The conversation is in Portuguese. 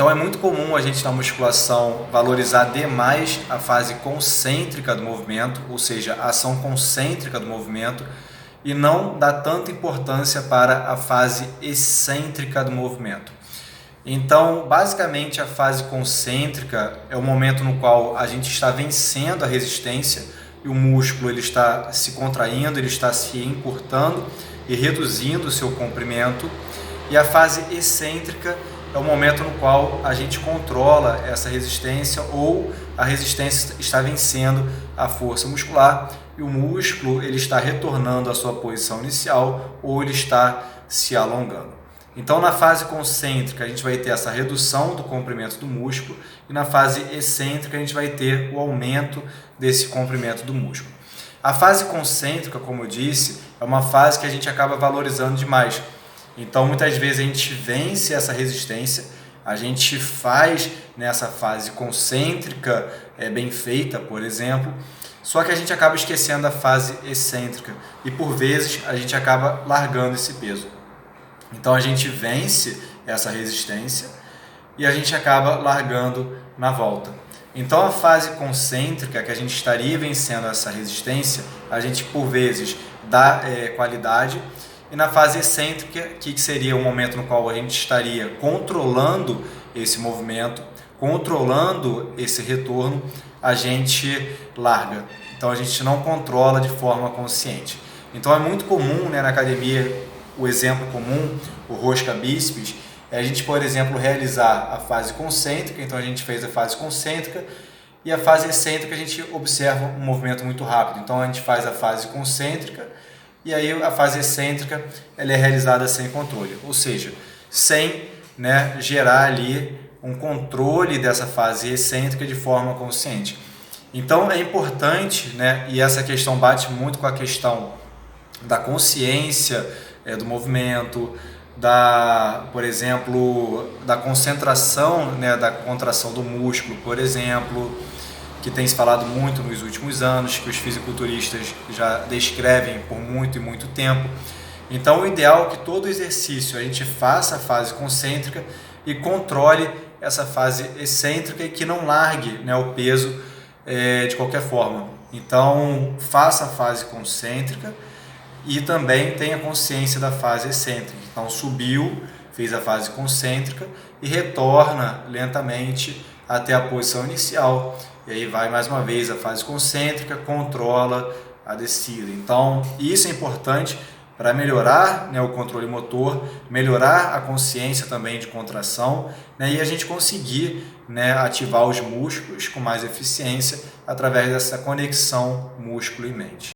Então é muito comum a gente na musculação valorizar demais a fase concêntrica do movimento, ou seja, a ação concêntrica do movimento, e não dar tanta importância para a fase excêntrica do movimento. Então, basicamente, a fase concêntrica é o momento no qual a gente está vencendo a resistência e o músculo ele está se contraindo, ele está se encurtando e reduzindo o seu comprimento. E a fase excêntrica é o momento no qual a gente controla essa resistência ou a resistência está vencendo a força muscular e o músculo ele está retornando à sua posição inicial ou ele está se alongando. Então, na fase concêntrica, a gente vai ter essa redução do comprimento do músculo e na fase excêntrica, a gente vai ter o aumento desse comprimento do músculo. A fase concêntrica, como eu disse, é uma fase que a gente acaba valorizando demais. Então, muitas vezes a gente vence essa resistência, a gente faz nessa fase concêntrica bem feita, por exemplo, só que a gente acaba esquecendo a fase excêntrica e, por vezes, a gente acaba largando esse peso. Então a gente vence essa resistência e a gente acaba largando na volta. Então a fase concêntrica, que a gente estaria vencendo essa resistência, a gente por vezes dá qualidade. E na fase excêntrica, que seria o momento no qual a gente estaria controlando esse movimento, controlando esse retorno, a gente larga. Então a gente não controla de forma consciente. Então é muito comum, né, na academia, o exemplo comum, o rosca bíceps, é a gente, por exemplo, realizar a fase concêntrica. Então a gente fez a fase concêntrica e a fase excêntrica a gente observa um movimento muito rápido. Então a gente faz a fase concêntrica e aí a fase excêntrica ela é realizada sem controle, ou seja, sem gerar ali um controle dessa fase excêntrica de forma consciente. Então é importante, e essa questão bate muito com a questão da consciência do movimento, por exemplo, da concentração, da contração do músculo, por exemplo, que tem se falado muito nos últimos anos, que os fisiculturistas já descrevem por muito e muito tempo. Então o ideal é que todo exercício a gente faça a fase concêntrica e controle essa fase excêntrica e que não largue o peso de qualquer forma. Então faça a fase concêntrica e também tenha consciência da fase excêntrica. Então subiu, fez a fase concêntrica e retorna lentamente até a posição inicial. E aí vai mais uma vez a fase concêntrica, controla a descida. Então isso é importante para melhorar o controle motor, melhorar a consciência também de contração, e a gente conseguir ativar os músculos com mais eficiência através dessa conexão músculo e mente.